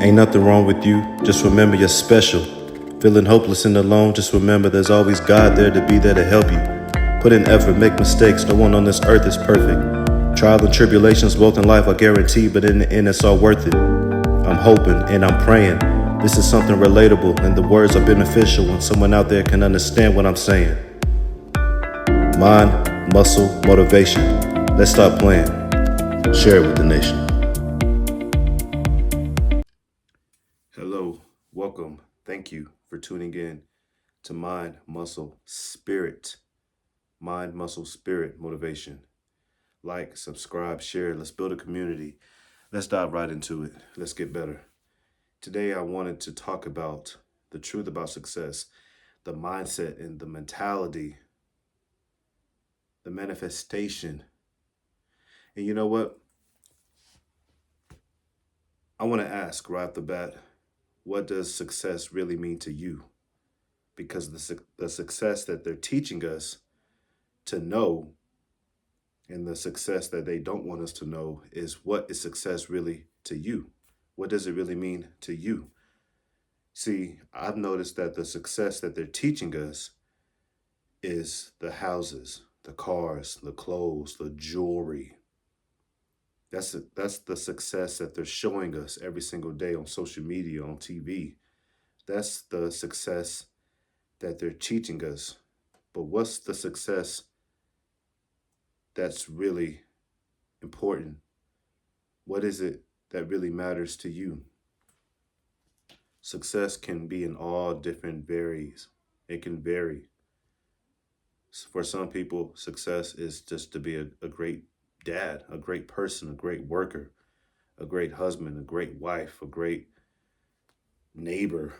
Ain't nothing wrong with you, just remember you're special. Feeling hopeless and alone, just remember there's always God there to be there to help you. Put in effort, make mistakes, no one on this earth is perfect. Trials and tribulations both in life are guaranteed, but in the end it's all worth it. I'm hoping and I'm praying. This is something relatable and the words are beneficial when someone out there can understand what I'm saying. Mind, muscle, motivation. Let's stop playing. Share it with the nation. Hello, welcome. Thank you for tuning in to Mind, Muscle, Spirit. Mind, Muscle, Spirit Motivation. Like, subscribe, share. Let's build a community. Let's dive right into it. Let's get better. Today, I wanted to talk about the truth about success, the mindset and the mentality, the manifestation. And you know what? I want to ask right off the bat, what does success really mean to you? Because the success that they're teaching us to know and the success that they don't want us to know is, what is success really to you? What does it really mean to you? See, I've noticed that the success that they're teaching us is the houses, the cars, the clothes, the jewelry. That's the success that they're showing us every single day on social media, on TV. That's the success that they're teaching us. But what's the success that's really important? What is it that really matters to you? Success can be in all different varies. It can vary. For some people, success is just to be a great dad, a great person, a great worker, a great husband, a great wife, a great neighbor.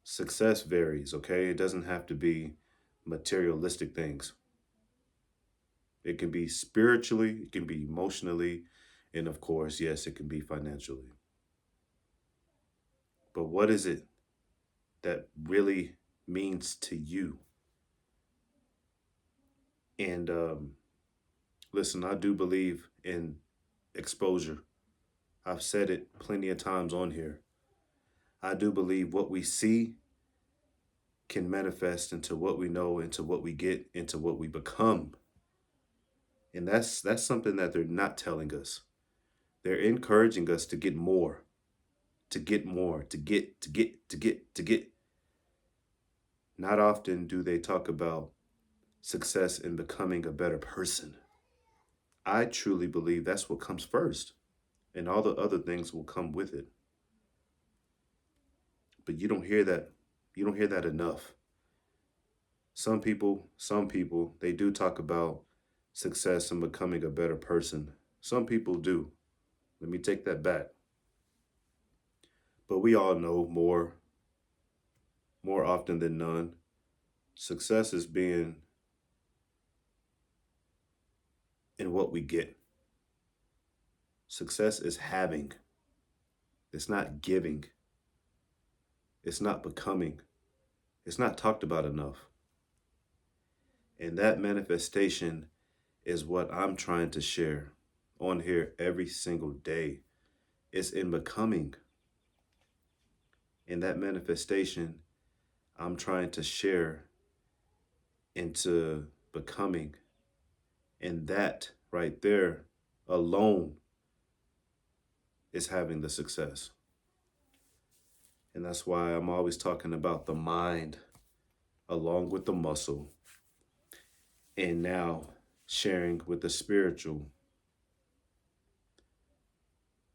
Success varies, okay? It doesn't have to be materialistic things. It can be spiritually, it can be emotionally, and of course, yes, it can be financially. But what is it that really means to you? And listen, I do believe in exposure. I've said it plenty of times on here. I do believe what we see can manifest into what we know, into what we get, into what we become. And that's something that they're not telling us. They're encouraging us to get more, to get more, to get. Not often do they talk about success in becoming a better person. I truly believe that's what comes first, and all the other things will come with it. But you don't hear that. You don't hear that enough. Some people, they do talk about success and becoming a better person. Some people do. Let me take that back. But we all know more often than none, success is being in what we get. Success is having. It's not giving. It's not becoming. It's not talked about enough. And that manifestation is what I'm trying to share on here every single day. It's in becoming. And that manifestation, I'm trying to share into becoming. And that right there alone is having the success. And that's why I'm always talking about the mind along with the muscle, and now sharing with the spiritual.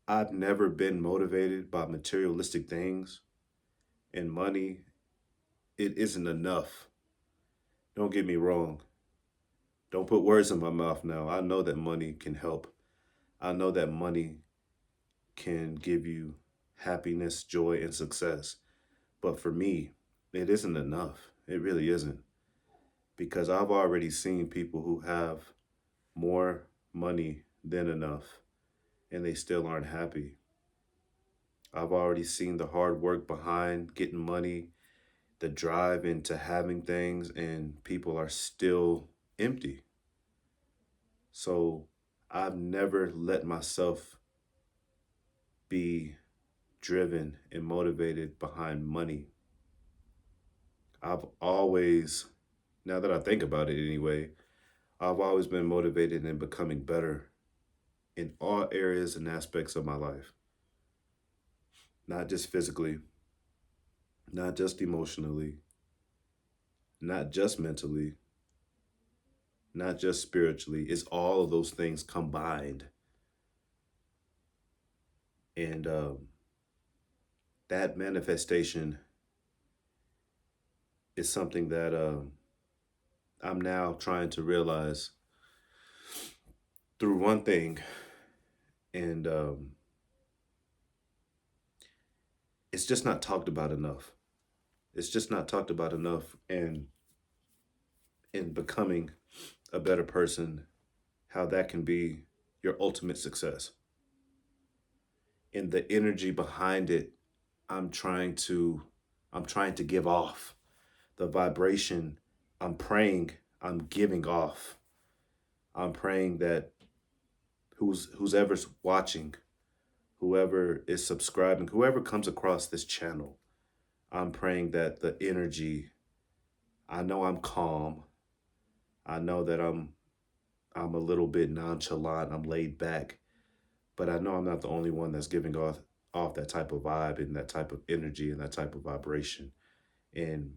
I've never been motivated by materialistic things and money. It isn't enough. Don't get me wrong. Don't put words in my mouth now. I know that money can help. I know that money can give you happiness, joy, and success. But for me, it isn't enough. It really isn't. Because I've already seen people who have more money than enough and they still aren't happy. I've already seen the hard work behind getting money, the drive into having things, and people are still empty. So I've never let myself be driven and motivated behind money. I've always, now that I think about it anyway, I've always been motivated in becoming better in all areas and aspects of my life, not just physically, not just emotionally, not just mentally, not just spiritually. It's all of those things combined. And that manifestation is something that I'm now trying to realize through one thing. And it's just not talked about enough. It's just not talked about enough. And in becoming a better person, how that can be your ultimate success. And the energy behind it, I'm trying to I'm trying to give off. The vibration I'm praying I'm giving off. I'm praying that who's ever's watching, whoever is subscribing, whoever comes across this channel, I'm praying that the energy, I know I'm calm. I know that I'm a little bit nonchalant, I'm laid back, but I know I'm not the only one that's giving off that type of vibe and that type of energy and that type of vibration. And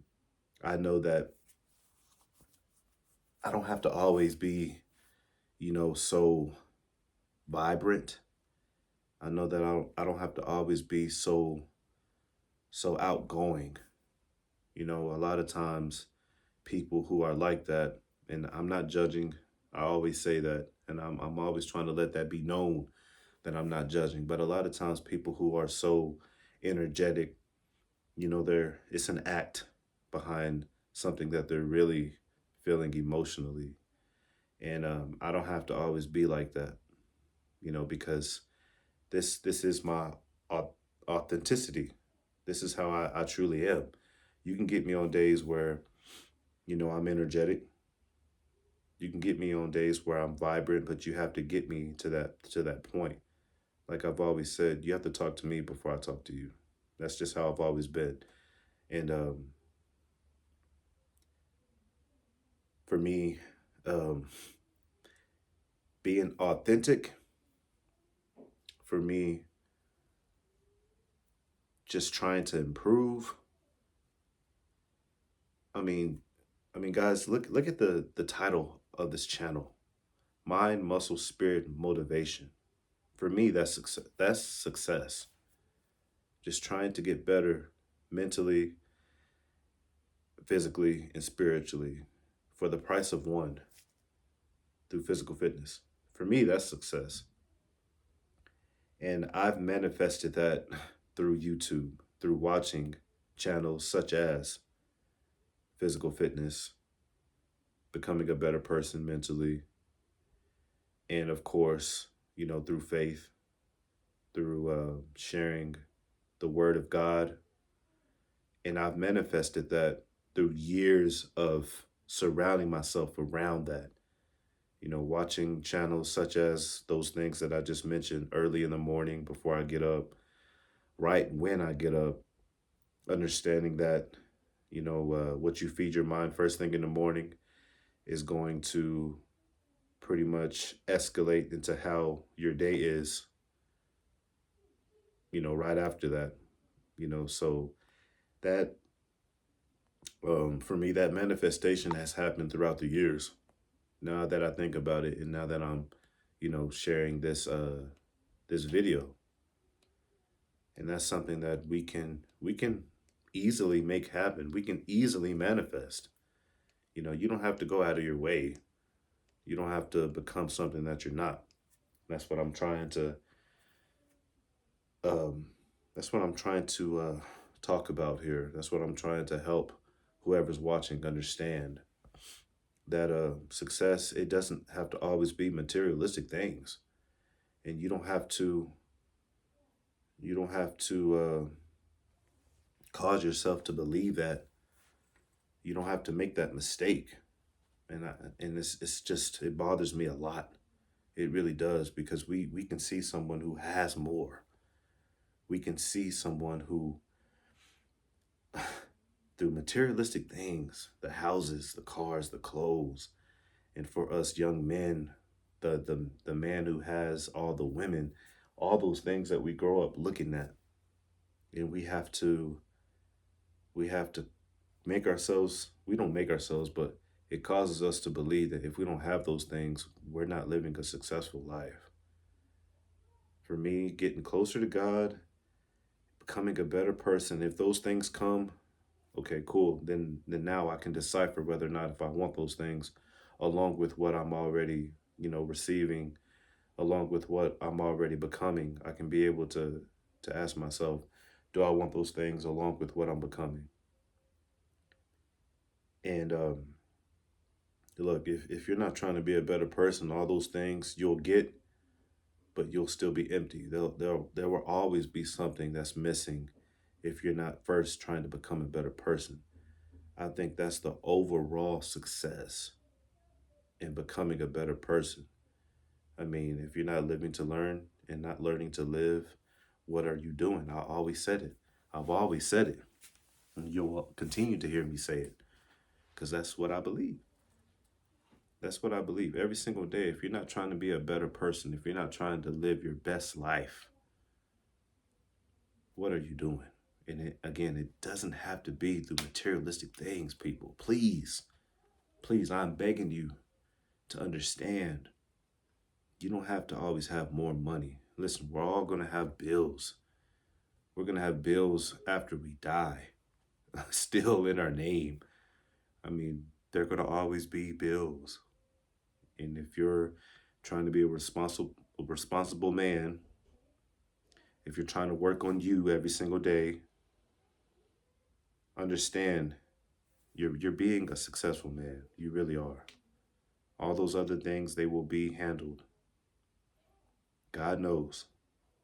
I know that I don't have to always be, so vibrant. I know that I don't have to always be so outgoing. A lot of times people who are like that, and I'm not judging. I always say that, and I'm always trying to let that be known that I'm not judging. But a lot of times people who are so energetic, it's an act behind something that they're really feeling emotionally. And I don't have to always be like that, because this is my authenticity. This is how I truly am. You can get me on days where, I'm energetic. You can get me on days where I'm vibrant, but you have to get me to that point. Like I've always said, you have to talk to me before I talk to you. That's just how I've always been. And for me, um, being authentic, for me, just trying to improve. I mean, guys, look at the title of this channel: Mind, Muscle, Spirit, Motivation. For me, that's success. That's success. Just trying to get better mentally, physically, and spiritually for the price of one through physical fitness. For me, that's success. And I've manifested that through YouTube, through watching channels such as physical fitness, becoming a better person mentally, and of course, through faith, through sharing the word of God. And I've manifested that through years of surrounding myself around that, watching channels such as those things that I just mentioned early in the morning before I get up, right when I get up, understanding that, what you feed your mind first thing in the morning is going to pretty much escalate into how your day is, right after that, so that, for me, that manifestation has happened throughout the years. Now that I think about it, and now that I'm, sharing this video, and that's something that we can easily make happen. We can easily manifest. You don't have to go out of your way. You don't have to become something that you're not. That's what I'm trying to. Um, that's what I'm trying to talk about here. That's what I'm trying to help whoever's watching understand that success, it doesn't have to always be materialistic things, and you don't have to cause yourself to believe that. You don't have to make that mistake. And it's just, it bothers me a lot. It really does, because we can see someone who has more, we can see someone who, through materialistic things, the houses, the cars, the clothes, and for us young men, the man who has all the women, all those things that we grow up looking at, and we have to make ourselves. We don't make ourselves, but it causes us to believe that if we don't have those things, we're not living a successful life. For me, getting closer to God, becoming a better person, if those things come, okay, cool. Then now I can decipher whether or not if I want those things along with what I'm already, receiving, along with what I'm already becoming. I can be able to ask myself, do I want those things along with what I'm becoming? And look, if you're not trying to be a better person, all those things you'll get, but you'll still be empty. There will always be something that's missing if you're not first trying to become a better person. I think that's the overall success in becoming a better person. I mean, if you're not living to learn and not learning to live, what are you doing? I always said it. I've always said it. And you'll continue to hear me say it because that's what I believe. That's what I believe every single day. If you're not trying to be a better person, if you're not trying to live your best life, what are you doing? And again, it doesn't have to be through materialistic things, people. Please, please, I'm begging you to understand. You don't have to always have more money. Listen, we're all going to have bills. We're going to have bills after we die, still in our name. I mean, they're going to always be bills. And if you're trying to be a responsible man, if you're trying to work on you every single day, understand you're being a successful man. You really are. All those other things, they will be handled. God knows.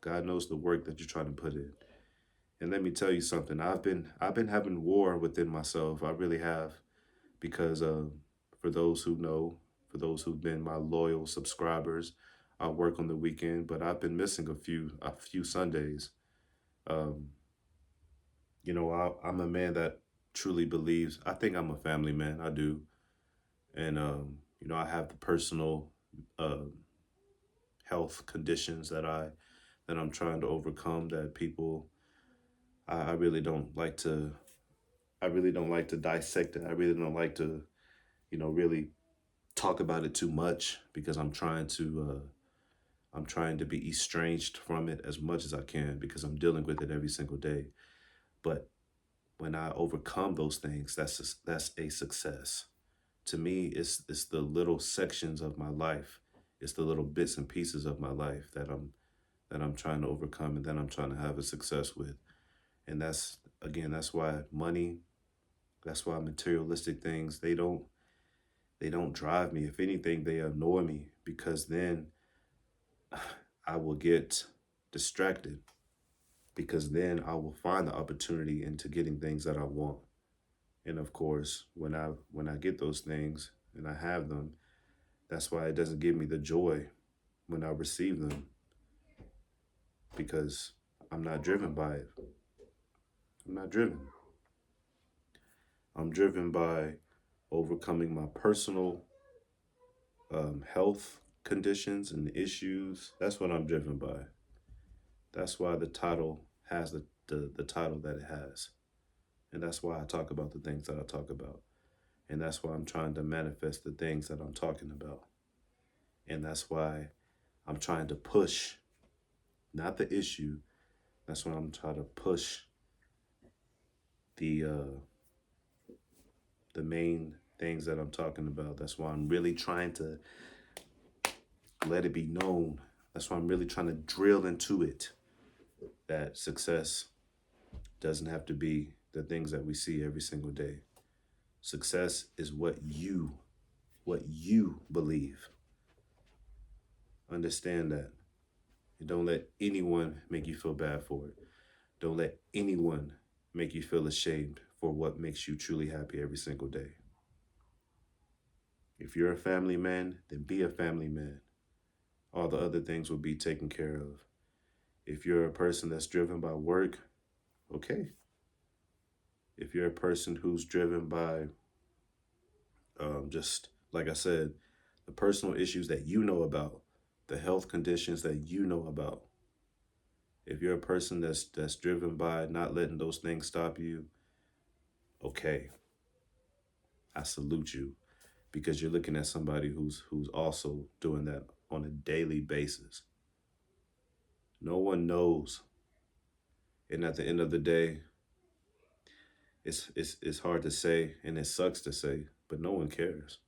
God knows the work that you're trying to put in. And let me tell you something. I've been having war within myself. I really have, because for those who know, for those who've been my loyal subscribers, I work on the weekend, but I've been missing a few Sundays. Um, I'm a man that truly believes. I think I'm a family man. I do, and I have the personal uh, health conditions that I'm trying to overcome. That people, I really don't like to. I really don't like to dissect it. I really don't like to, really talk about it too much because I'm trying to be estranged from it as much as I can because I'm dealing with it every single day. But when I overcome those things, that's a success. To me, it's the little sections of my life, it's the little bits and pieces of my life that I'm trying to overcome and that I'm trying to have a success with. And that's why money, that's why materialistic things, they don't drive me. If anything, they annoy me because then I will get distracted because then I will find the opportunity into getting things that I want. And of course, when I get those things and I have them, that's why it doesn't give me the joy when I receive them because I'm not driven by it. I'm not driven. I'm driven by overcoming my personal health conditions and issues. That's what I'm driven by. That's why the title has the title that it has. And that's why I talk about the things that I talk about. And that's why I'm trying to manifest the things that I'm talking about. And that's why I'm trying to push, not the issue. That's why I'm trying to push the the main things that I'm talking about. That's why I'm really trying to let it be known. That's why I'm really trying to drill into it that success doesn't have to be the things that we see every single day. Success is what you believe. Understand that. And don't let anyone make you feel bad for it. Don't let anyone make you feel ashamed for what makes you truly happy every single day. If you're a family man, then be a family man. All the other things will be taken care of. If you're a person that's driven by work, okay. If you're a person who's driven by just like I said, the personal issues that you know about, the health conditions that you know about. If you're a person that's driven by not letting those things stop you, okay, I salute you because you're looking at somebody who's also doing that on a daily basis. No one knows, and at the end of the day, it's hard to say and it sucks to say, but no one cares.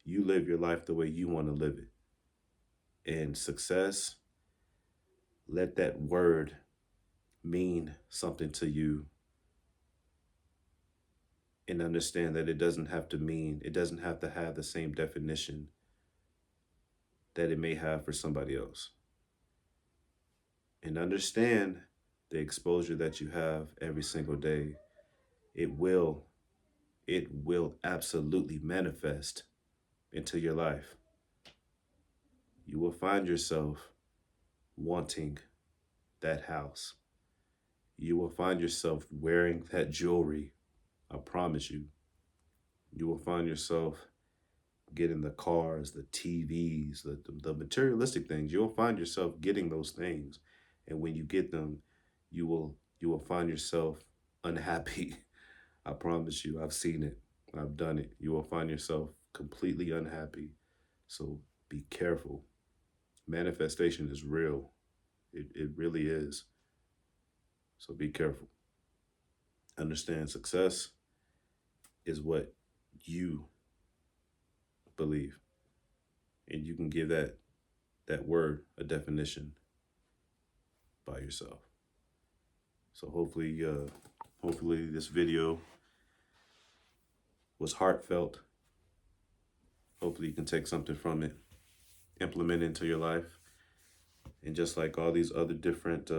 You live your life the way you want to live it. And success, let that word mean something to you and understand that it doesn't have to have the same definition that it may have for somebody else. And understand the exposure that you have every single day. It will, it will absolutely manifest into your life. You will find yourself wanting that house. You will find yourself wearing that jewelry. I promise you. You will find yourself getting the cars, the TVs, the materialistic things. You'll find yourself getting those things. And when you get them, you will find yourself unhappy. I promise you. I've seen it. I've done it. You will find yourself completely unhappy. So be careful. Manifestation is real. It really is. So be careful. Understand success is what you believe. And you can give that word a definition by yourself. So hopefully this video was heartfelt. Hopefully you can take something from it, implement it into your life. And just like all these other different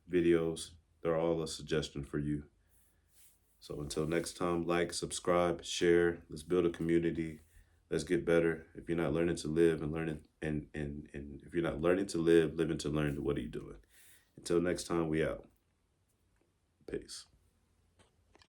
videos, they're all a suggestion for you. So until next time, like, subscribe, share. Let's build a community. Let's get better. If you're not learning to live and learning and if you're not learning to live, living to learn, what are you doing? Until next time, we out. Peace.